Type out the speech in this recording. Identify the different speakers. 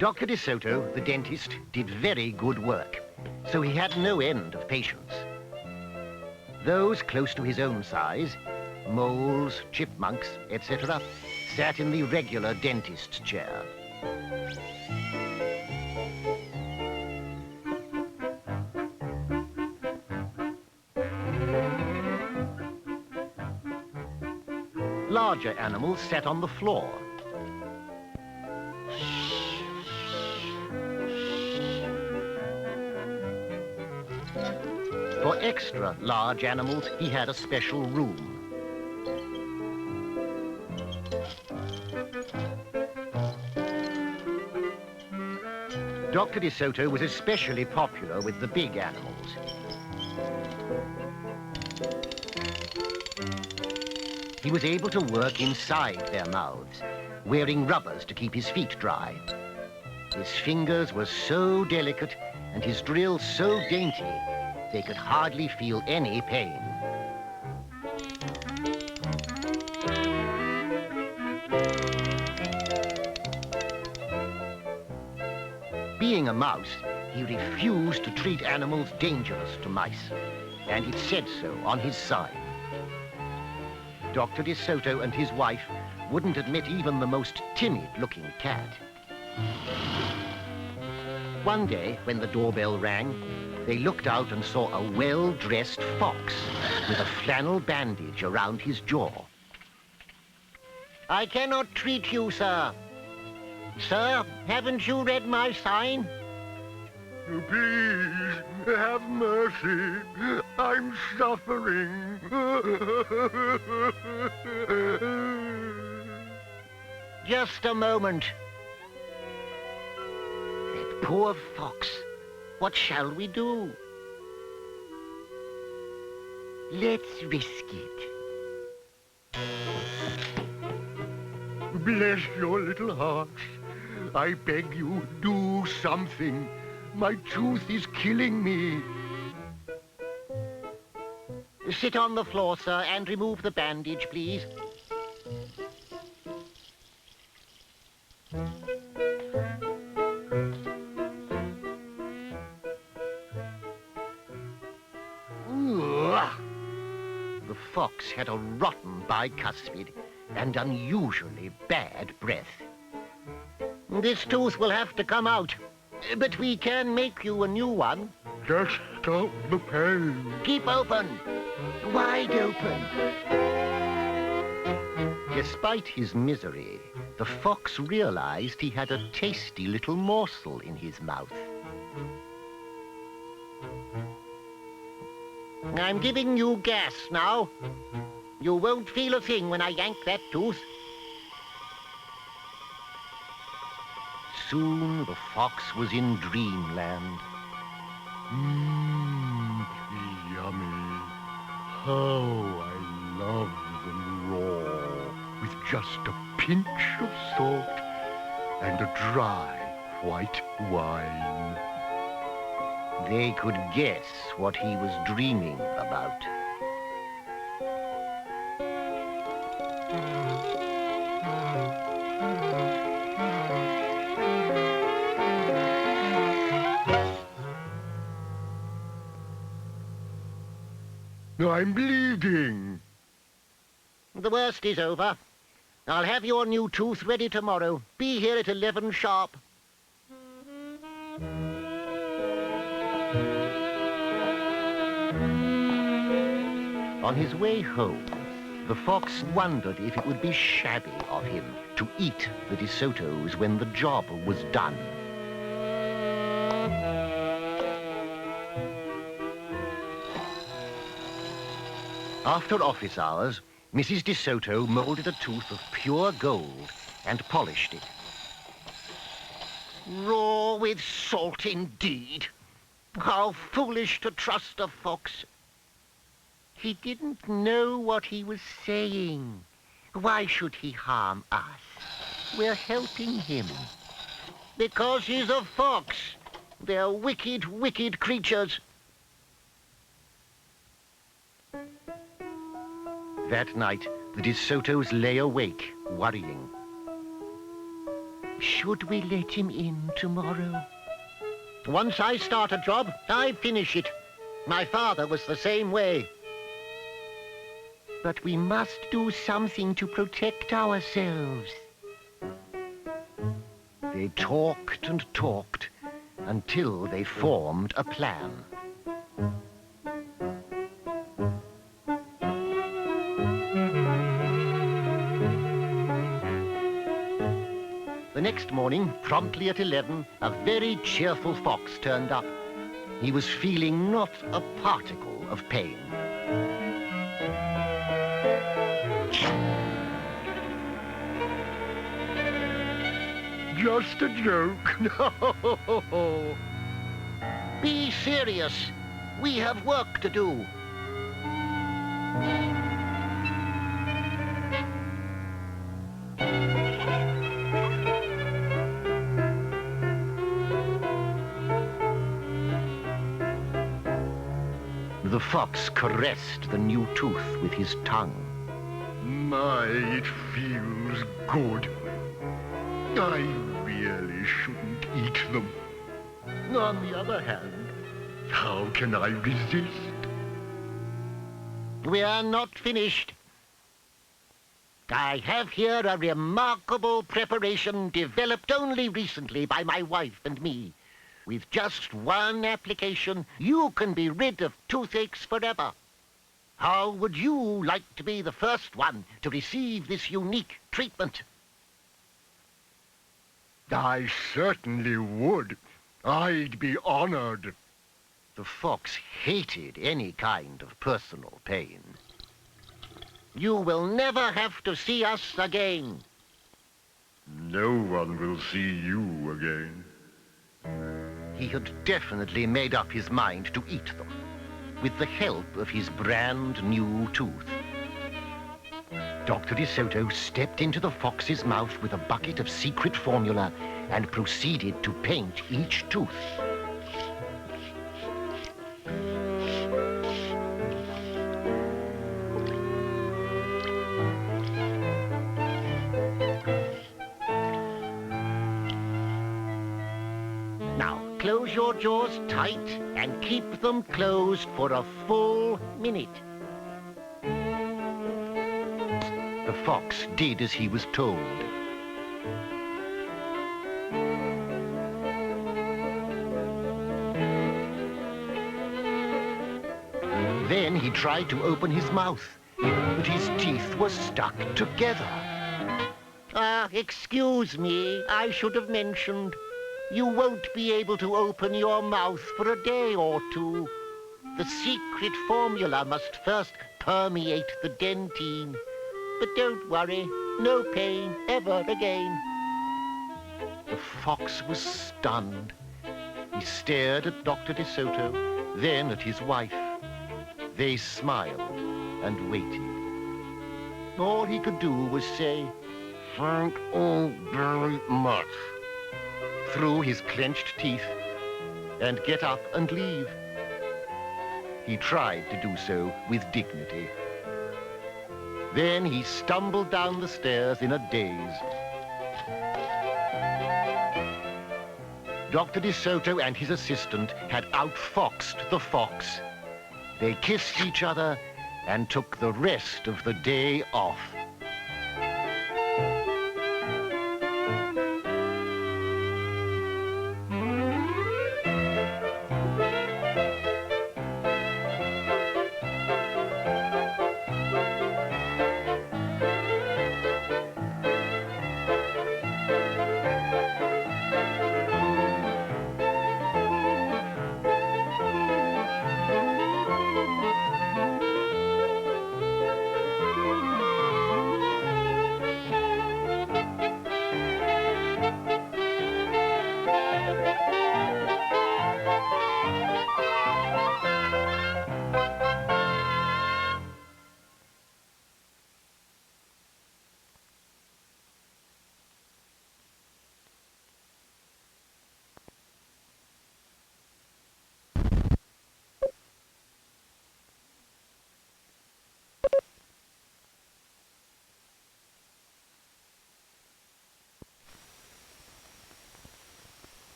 Speaker 1: Dr. DeSoto, the dentist, did very good work, so he had no end of patients. Those close to his own size, moles, chipmunks, etc., sat in the regular dentist's chair. Larger animals sat on the floor. For extra large animals, he had a special room. Dr. DeSoto was especially popular with the big animals. He was able to work inside their mouths, wearing rubbers to keep his feet dry. His fingers were so delicate and his drills so dainty, they could hardly feel any pain. Being a mouse, he refused to treat animals dangerous to mice, and it said so on his sign. Dr. DeSoto and his wife wouldn't admit even the most timid-looking cat. One day, when the doorbell rang, they looked out and saw a well-dressed fox with a flannel bandage around his jaw. "I cannot treat you, sir. Sir, haven't you read my sign?"
Speaker 2: "Please, have mercy. I'm suffering."
Speaker 1: Just a moment. That poor fox. What shall we do? Let's risk it.
Speaker 2: Bless your little hearts. I beg you, do something. My tooth is killing me.
Speaker 1: Sit on the floor, sir, and remove the bandage, please. The fox had a rotten bicuspid and unusually bad breath. "This tooth will have to come out, but we can make you a new one."
Speaker 2: Just stop the pain.
Speaker 1: Keep open, wide open. Despite his misery, the fox realized he had a tasty little morsel in his mouth. "I'm giving you gas now. You won't feel a thing when I yank that tooth." Soon the fox was in dreamland.
Speaker 2: Yummy. How I love them raw, with just a pinch of salt and a dry white wine.
Speaker 1: They could guess what he was dreaming about.
Speaker 2: I'm bleeding.
Speaker 1: The worst is over. I'll have your new tooth ready tomorrow. Be here at 11 sharp. On his way home, the fox wondered if it would be shabby of him to eat the DeSotos when the job was done. After office hours, Mrs. DeSoto molded a tooth of pure gold and polished it. Raw with salt indeed. How foolish to trust a fox. He didn't know what he was saying. Why should he harm us? We're helping him. Because he's a fox. They're wicked, wicked creatures. That night, the DeSotos lay awake, worrying. Should we let him in tomorrow? Once I start a job, I finish it. My father was the same way. But we must do something to protect ourselves. They talked and talked until they formed a plan. The next morning, promptly at 11, a very cheerful fox turned up. He was feeling not a particle of pain.
Speaker 2: Just a joke. No.
Speaker 1: Be serious. We have work to do. The fox caressed the new tooth with his tongue.
Speaker 2: My, it feels good. I really shouldn't eat them. On the other hand, how can I resist?
Speaker 1: We are not finished. I have here a remarkable preparation developed only recently by my wife and me. With just one application, you can be rid of toothaches forever. How would you like to be the first one to receive this unique treatment?
Speaker 2: I certainly would. I'd be honored.
Speaker 1: The fox hated any kind of personal pain. You will never have to see us again.
Speaker 2: No one will see you again.
Speaker 1: He had definitely made up his mind to eat them, with the help of his brand new tooth. Dr. DeSoto stepped into the fox's mouth with a bucket of secret formula and proceeded to paint each tooth. Now, close your jaws tight and keep them closed for a full minute. The fox did as he was told. Then he tried to open his mouth, but his teeth were stuck together. Excuse me, I should have mentioned. You won't be able to open your mouth for a day or two. The secret formula must first permeate the dentine. But don't worry, no pain ever again. The fox was stunned. He stared at Dr. DeSoto, then at his wife. They smiled and waited. All he could do was say, "Thank you very much," through his clenched teeth, and get up and leave. He tried to do so with dignity. Then he stumbled down the stairs in a daze. Dr. DeSoto and his assistant had outfoxed the fox. They kissed each other and took the rest of the day off.